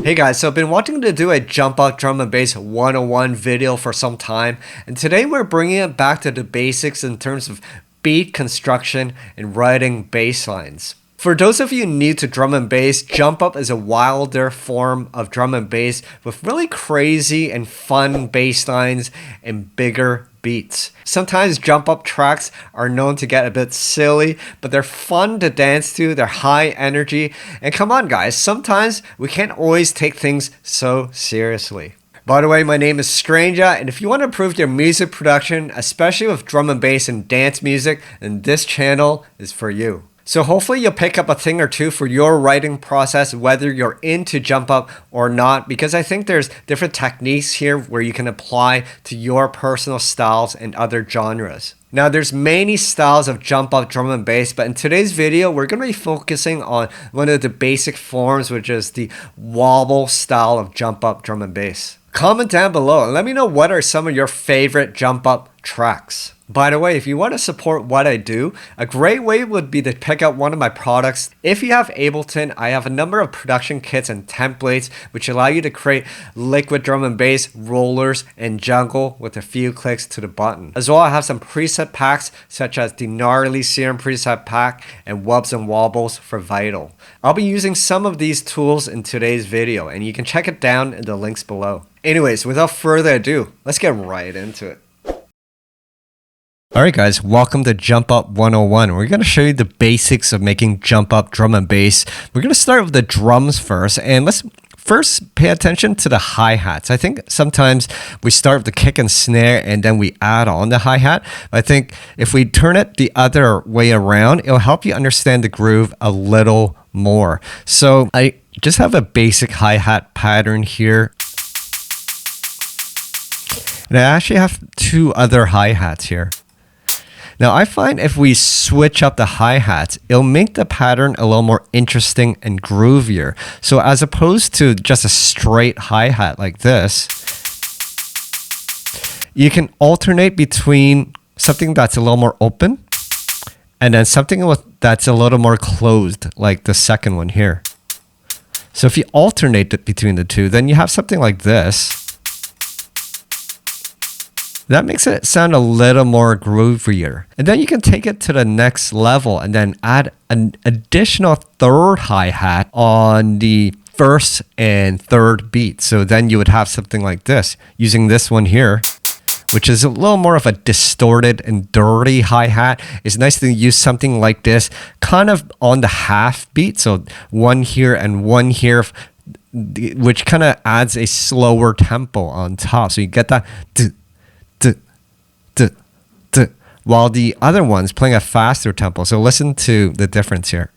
Hey guys, so I've been wanting to do a Jump Up Drum and Bass 101 video for some time, and today we're bringing it back to the basics in terms of beat construction and writing bass lines. For those of you new to drum and bass, Jump Up is a wilder form of drum and bass with really crazy and fun bass lines and bigger beats. Sometimes Jump Up tracks are known to get a bit silly, but they're fun to dance to, they're high energy, and come on guys, sometimes we can't always take things so seriously. By the way, my name is Stranger, and if you want to improve your music production, especially with drum and bass and dance music, then this channel is for you. So hopefully you'll pick up a thing or two for your writing process, whether you're into Jump Up or not, because I think there's different techniques here where you can apply to your personal styles and other genres. Now there's many styles of Jump Up drum and bass, but in today's video, we're going to be focusing on one of the basic forms, which is the wobble style of Jump Up drum and bass. Comment down below and let me know what are some of your favorite Jump Up tracks. By the way, if you want to support what I do, a great way would be to pick up one of my products. If you have Ableton, I have a number of production kits and templates which allow you to create liquid drum and bass, rollers, and jungle with a few clicks to the button. As well, I have some preset packs such as the Gnarly Serum preset pack and Wubs and Wobbles for Vital. I'll be using some of these tools in today's video, and you can check it down in the links below. Anyways, without further ado, let's get right into it. Alright guys, welcome to Jump Up 101. We're going to show you the basics of making Jump Up drum and bass. We're going to start with the drums first, and let's first pay attention to the hi-hats. I think sometimes we start with the kick and snare and then we add on the hi-hat. I think if we turn it the other way around, it'll help you understand the groove a little more. So I just have a basic hi-hat pattern here. And I actually have two other hi-hats here. Now I find if we switch up the hi-hats, it'll make the pattern a little more interesting and groovier. So as opposed to just a straight hi-hat like this, you can alternate between something that's a little more open and then something that's a little more closed, like the second one here. So if you alternate it between the two, then you have something like this. That makes it sound a little more groovier. And then you can take it to the next level and then add an additional third hi-hat on the first and third beat. So then you would have something like this, using this one here, which is a little more of a distorted and dirty hi-hat. It's nice to use something like this kind of on the half beat. So one here and one here, which kind of adds a slower tempo on top. So you get that while the other one's playing a faster tempo. So listen to the difference here.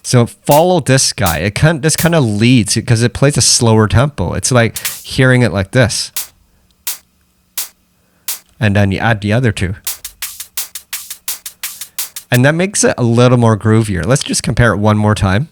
So follow this guy. This kind of leads because it plays a slower tempo. It's like hearing it like this. And then you add the other two. And that makes it a little more groovier. Let's just compare it one more time.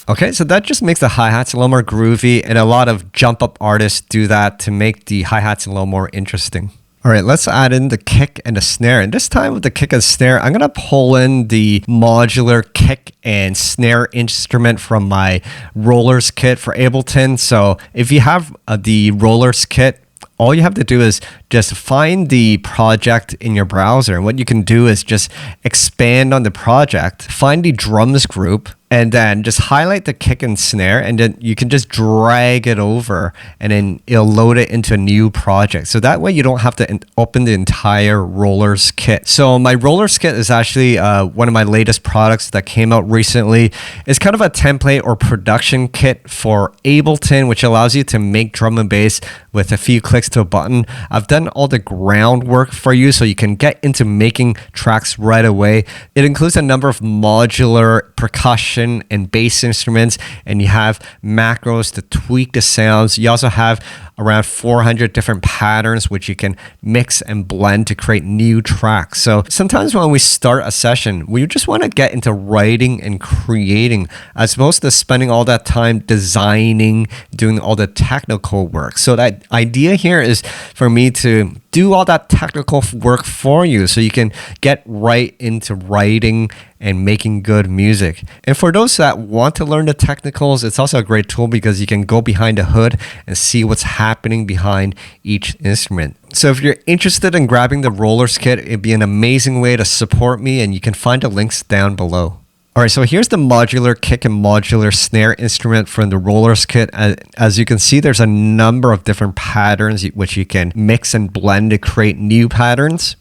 Okay, so that just makes the hi-hats a little more groovy, and a lot of Jump Up artists do that to make the hi-hats a little more interesting. All right, let's add in the kick and the snare. And this time with the kick and snare, I'm going to pull in the modular kick and snare instrument from my rollers kit for Ableton. So if you have the rollers kit, all you have to do is just find the project in your browser. And what you can do is just expand on the project, find the drums group, and then just highlight the kick and snare, and then you can just drag it over and then it'll load it into a new project. So that way you don't have to open the entire rollers kit. So my rollers kit is actually one of my latest products that came out recently. It's kind of a template or production kit for Ableton, which allows you to make drum and bass with a few clicks to a button. I've done all the groundwork for you so you can get into making tracks right away. It includes a number of modular percussion and bass instruments, and you have macros to tweak the sounds. You also have around 400 different patterns which you can mix and blend to create new tracks. So sometimes when we start a session, we just want to get into writing and creating as opposed to spending all that time designing, doing all the technical work. So that idea here is for me to do all that technical work for you so you can get right into writing and making good music. And for those that want to learn the technicals, it's also a great tool because you can go behind the hood and see what's happening behind each instrument. So if you're interested in grabbing the Rollers kit, it'd be an amazing way to support me, and you can find the links down below. All right, so here's the modular kick and modular snare instrument from the Rollers kit. As you can see, there's a number of different patterns which you can mix and blend to create new patterns.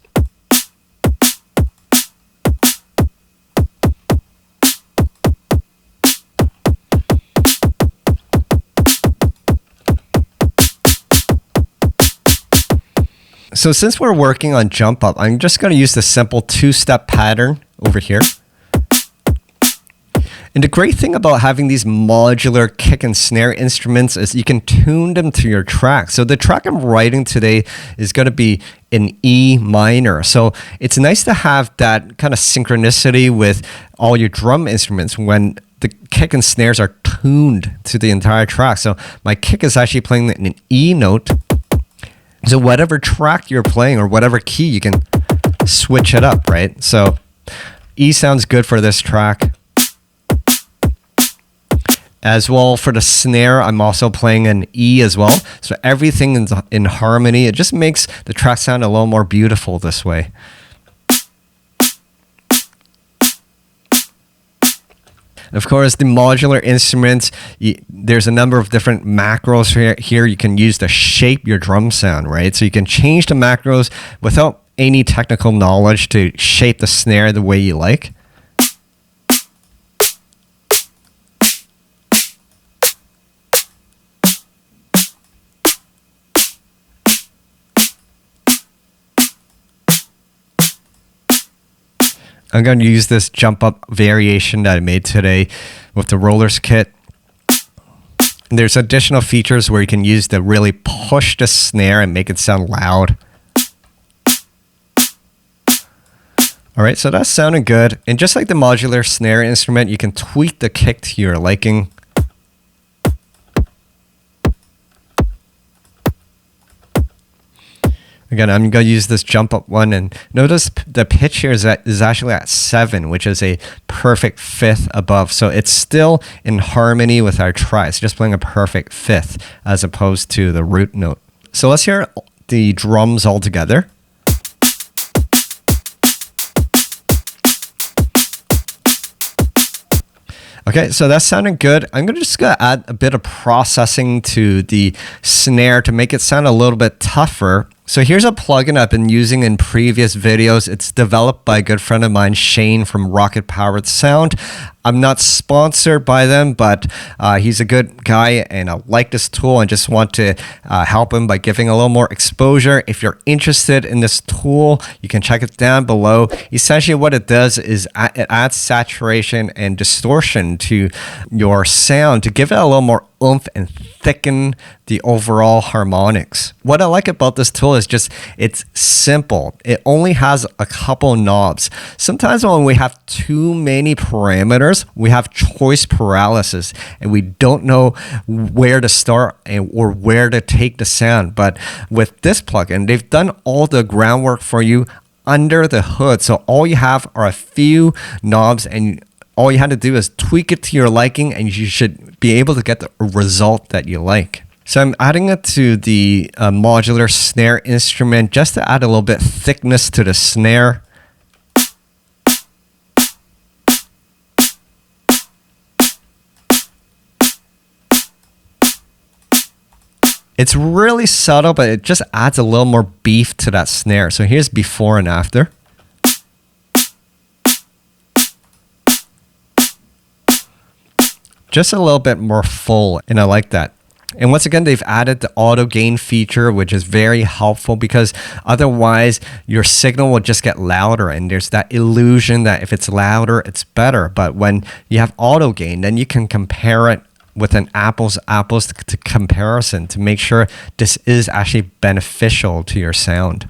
So since we're working on Jump Up, I'm just going to use the simple two-step pattern over here. And the great thing about having these modular kick and snare instruments is you can tune them to your track. So the track I'm writing today is going to be in E minor. So it's nice to have that kind of synchronicity with all your drum instruments when the kick and snares are tuned to the entire track. So my kick is actually playing in an E note. So whatever track you're playing or whatever key, you can switch it up, right? So E sounds good for this track. As well, for the snare, I'm also playing an E as well. So everything is in harmony. It just makes the track sound a little more beautiful this way. Of course, the modular instruments, there's a number of different macros here you can use to shape your drum sound, right? So you can change the macros without any technical knowledge to shape the snare the way you like. I'm going to use this Jump Up variation that I made today with the Rollers kit. And there's additional features where you can use to really push the snare and make it sound loud. All right, so that's sounding good. And just like the modular snare instrument, you can tweak the kick to your liking. Again, I'm going to use this Jump Up one, and notice the pitch here is actually at 7, which is a perfect fifth above. So it's still in harmony with our try. It's just playing a perfect fifth as opposed to the root note. So let's hear the drums all together. Okay, so that's sounding good. I'm just going to add a bit of processing to the snare to make it sound a little bit tougher. So here's a plugin I've been using in previous videos. It's developed by a good friend of mine, Shane from Rocket Powered Sound. I'm not sponsored by them, but he's a good guy and I like this tool and just want to help him by giving a little more exposure. If you're interested in this tool, you can check it down below. Essentially what it does is it adds saturation and distortion to your sound to give it a little more oomph and thicken the overall harmonics. What I like about this tool is just it's simple. It only has a couple knobs. Sometimes when we have too many parameters, we have choice paralysis and we don't know where to start or where to take the sound. But with this plugin, they've done all the groundwork for you under the hood. So all you have are a few knobs and all you had to do is tweak it to your liking and you should be able to get the result that you like. So I'm adding it to the modular snare instrument just to add a little bit thickness to the snare. It's really subtle, but it just adds a little more beef to that snare. So here's before and after. Just a little bit more full, and I like that. And once again, they've added the auto gain feature, which is very helpful because otherwise your signal will just get louder and there's that illusion that if it's louder, it's better. But when you have auto gain, then you can compare it with an apples to comparison to make sure this is actually beneficial to your sound.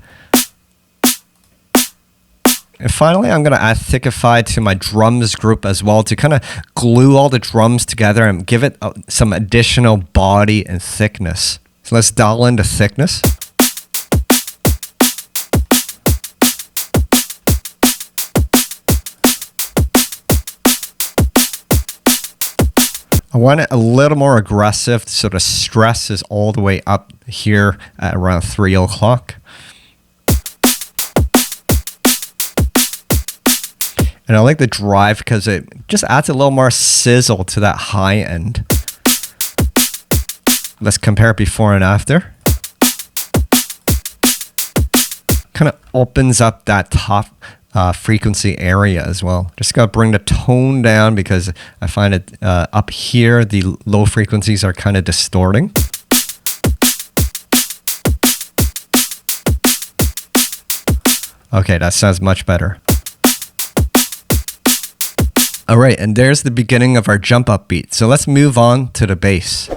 And finally, I'm going to add Thickify to my drums group as well to kind of glue all the drums together and give it some additional body and thickness. So let's dial in the thickness. I want it a little more aggressive so the stress is all the way up here at around 3 o'clock. And I like the drive because it just adds a little more sizzle to that high end. Let's compare before and after. Kind of opens up that top frequency area as well. Just gotta bring the tone down because I find it up here, the low frequencies are kind of distorting. Okay, that sounds much better. All right, and there's the beginning of our jump up beat. So let's move on to the bass.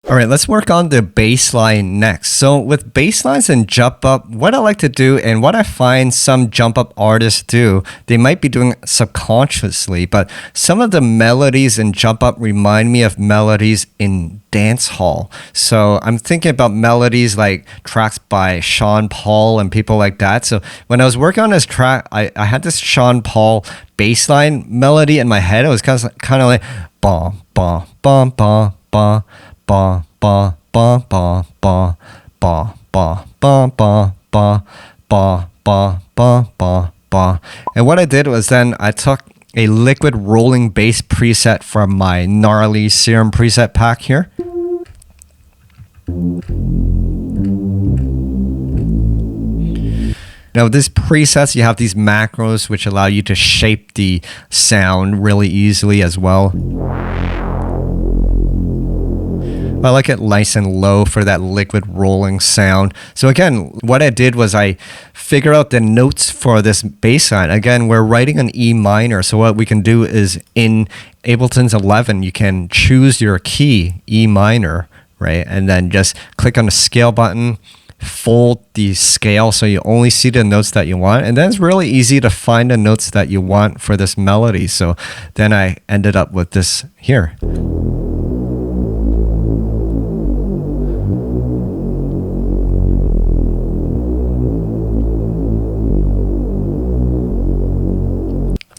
All right, let's work on the bass line next. So with bass lines and jump up, what I like to do and what I find some jump up artists do, they might be doing it subconsciously, but some of the melodies in jump up remind me of melodies in dance hall. So I'm thinking about melodies like tracks by Sean Paul and people like that. So when I was working on this track, I had this Sean Paul bass line melody in my head. It was kind of like ba ba ba ba ba ba ba ba ba ba ba ba ba ba ba ba ba ba ba. And what I did was then I took a liquid rolling bass preset from my gnarly serum preset pack here. Now with these presets, you have these macros which allow you to shape the sound really easily as well. I like it nice and low for that liquid rolling sound. So again, what I did was I figured out the notes for this bass line. Again, we're writing an E minor. So what we can do is in Ableton's 11, you can choose your key, E minor, right? And then just click on the scale button, fold the scale so you only see the notes that you want. And then it's really easy to find the notes that you want for this melody. So then I ended up with this here.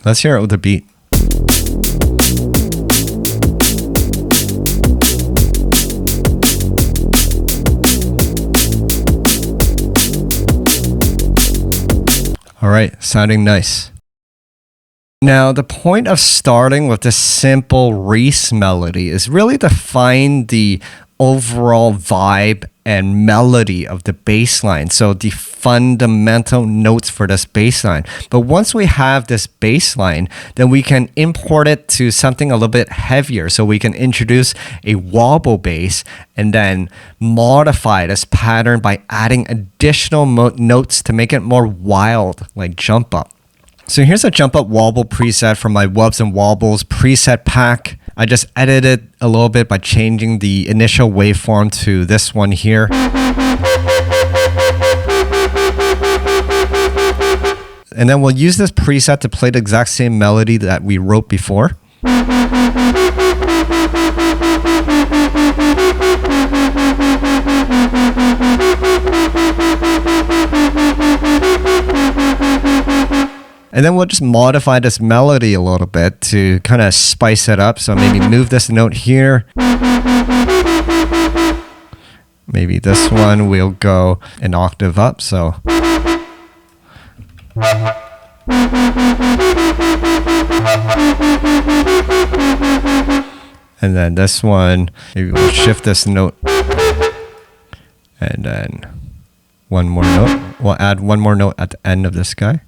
Let's hear it with the beat. All right, sounding nice. Now, the point of starting with this simple Reese melody is really to find the overall vibe and melody of the bass line. So the fundamental notes for this bass line. But once we have this bass line, then we can import it to something a little bit heavier. So we can introduce a wobble bass and then modify this pattern by adding additional notes to make it more wild, like jump up. So here's a jump up wobble preset from my Wubs and Wobbles preset pack. I just edited a little bit by changing the initial waveform to this one here. And then we'll use this preset to play the exact same melody that we wrote before. And then we'll just modify this melody a little bit to kind of spice it up. So maybe move this note here. Maybe this one we'll go an octave up. So. And then this one, maybe we'll shift this note. And then one more note. We'll add one more note at the end of this guy.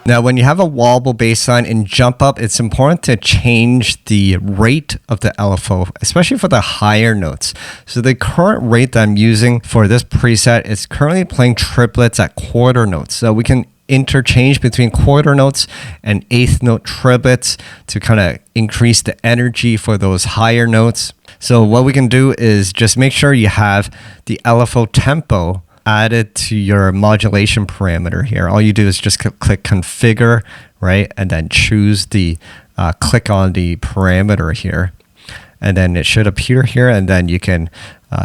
Now, when you have a wobble bass line in jump up, it's important to change the rate of the LFO, especially for the higher notes. So the current rate that I'm using for this preset is currently playing triplets at quarter notes. So we can interchange between quarter notes and eighth note triplets to kind of increase the energy for those higher notes. So what we can do is just make sure you have the LFO tempo added to your modulation parameter here. All you do is just click configure, right? And then choose the click on the parameter here. And then it should appear here, and then you can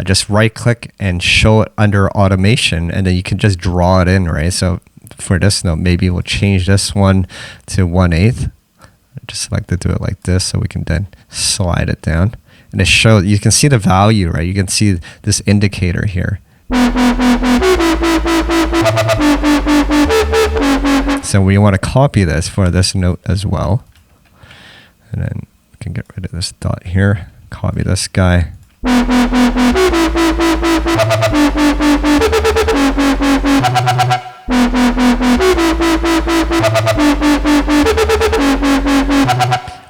just right click and show it under automation, and then you can just draw it in, right? So for this note, maybe we'll change this one to 1/8. I just like to do it like this, so we can then slide it down. And it shows, you can see the value, right? You can see this indicator here. So we want to copy this for this note as well. And then we can get rid of this dot here, copy this guy.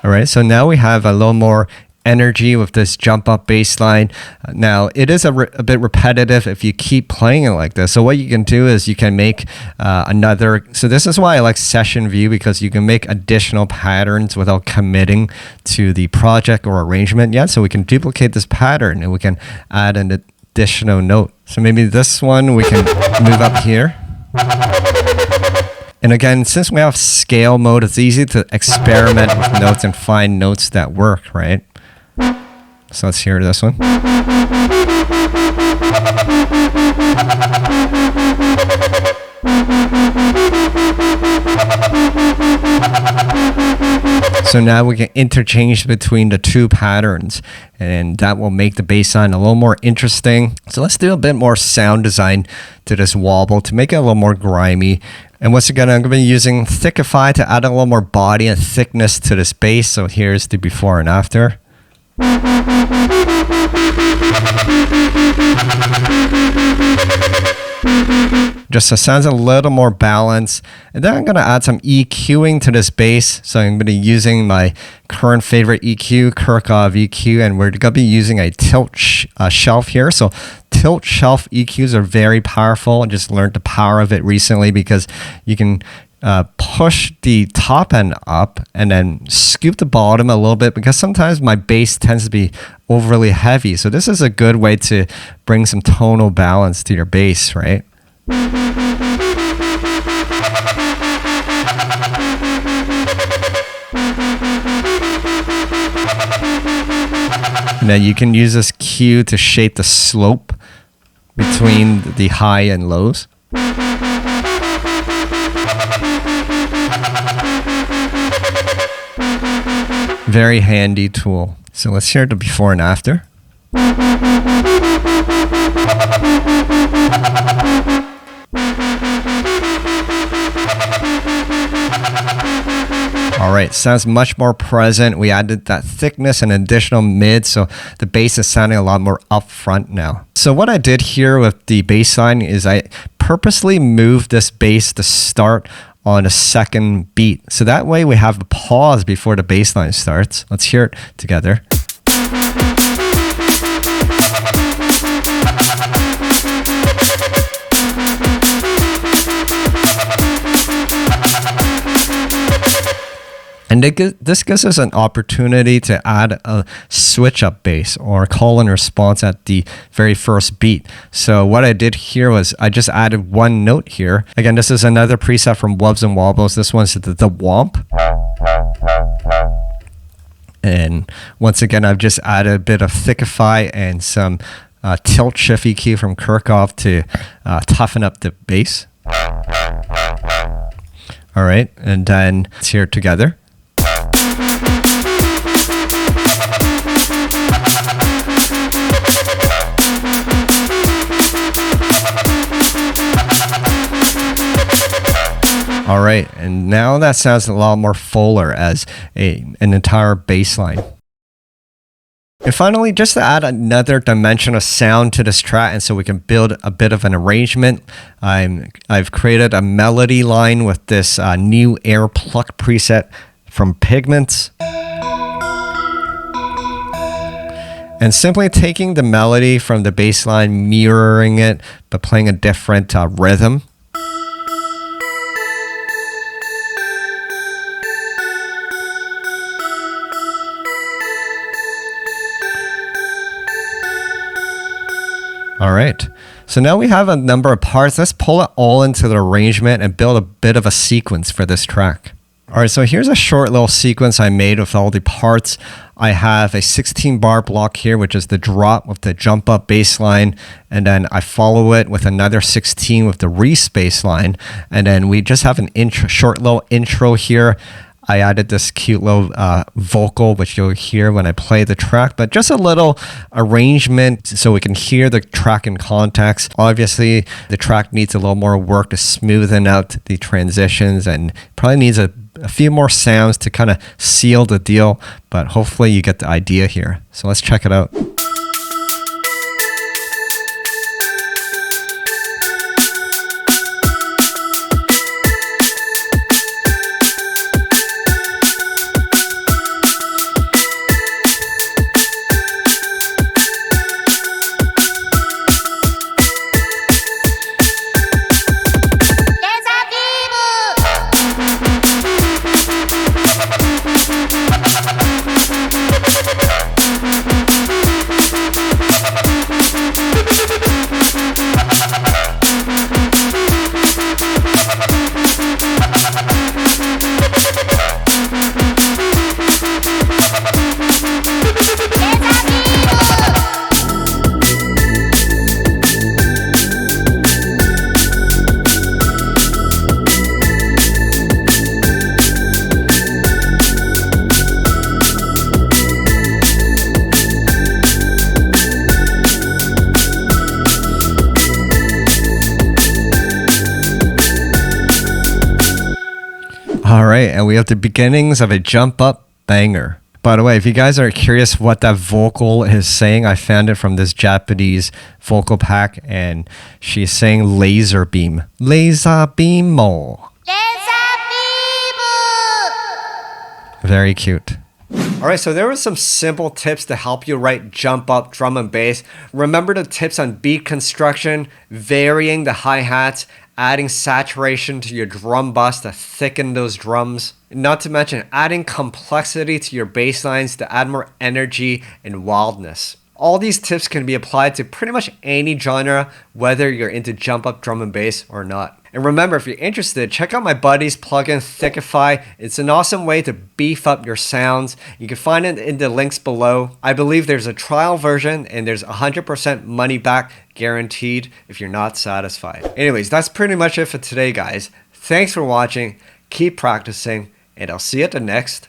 All right, so now we have a little more energy with this jump up bass line. Now it is a bit repetitive if you keep playing it like this. So what you can do is you can make another, so this is why I like session view, because you can make additional patterns without committing to the project or arrangement yet. So we can duplicate this pattern and we can add an additional note. So maybe this one we can move up here. And again, since we have scale mode, it's easy to experiment with notes and find notes that work, right? So let's hear this one. So now we can interchange between the two patterns, and that will make the bass line a little more interesting. So let's do a bit more sound design to this wobble to make it a little more grimy. And once again, I'm going to be using Thickify to add a little more body and thickness to this bass. So here's the before and after. Just so it sounds a little more balanced. And then I'm going to add some EQing to this bass. So I'm going to be using my current favorite EQ, Kirchhoff EQ, and we're going to be using a tilt shelf here. So tilt shelf EQs are very powerful. I just learned the power of it recently because you can push the top end up and then scoop the bottom a little bit, because sometimes my bass tends to be overly heavy. So this is a good way to bring some tonal balance to your bass, right? And then you can use this cue to shape the slope between the high and lows. Very handy tool. So let's hear the before and after. All right, sounds much more present. We added that thickness and additional mid, so the bass is sounding a lot more upfront now. So what I did here with the bass line is I purposely moved this bass to start on a second beat. So that way we have a pause before the bass line starts. Let's hear it together. And this gives us an opportunity to add a switch up bass or call and response at the very first beat. So what I did here was I just added one note here. Again, this is another preset from Wubs and Wobbles. This one's the Womp. And once again, I've just added a bit of Thickify and some tilt shift EQ from Kirchhoff to toughen up the bass. All right, and then let's hear it together. All right, and now that sounds a lot more fuller as an entire bass line. And finally, just to add another dimension of sound to this track, and so we can build a bit of an arrangement, I've created a melody line with this new air pluck preset from Pigments. And simply taking the melody from the bass line, mirroring it, but playing a different rhythm. All right, so now we have a number of parts. Let's pull it all into the arrangement and build a bit of a sequence for this track. All right, so here's a short little sequence I made with all the parts. I have a 16 bar block here, which is the drop with the jump up bass line. And then I follow it with another 16 with the re-bass line. And then we just have an short little intro here. I added this cute little vocal, which you'll hear when I play the track, but just a little arrangement so we can hear the track in context. Obviously, the track needs a little more work to smoothen out the transitions and probably needs a few more sounds to kind of seal the deal, but hopefully you get the idea here. So let's check it out. All right, and we have the beginnings of a jump up banger. By the way, if you guys are curious what that vocal is saying, I found it from this Japanese vocal pack, and she's saying laser beam. Laser beam mo. Laser beam. Very cute. All right, so there were some simple tips to help you write jump up drum and bass. Remember the tips on beat construction, varying the hi-hats, adding saturation to your drum bus to thicken those drums. Not to mention adding complexity to your bass lines to add more energy and wildness. All these tips can be applied to pretty much any genre, whether you're into jump up drum and bass or not. And remember, if you're interested, check out my buddy's plugin Thickify. It's an awesome way to beef up your sounds. You can find it in the links below. I believe there's a trial version and there's 100% money back guaranteed if you're not satisfied. Anyways, that's pretty much it for today, guys. Thanks for watching. Keep practicing, and I'll see you at the next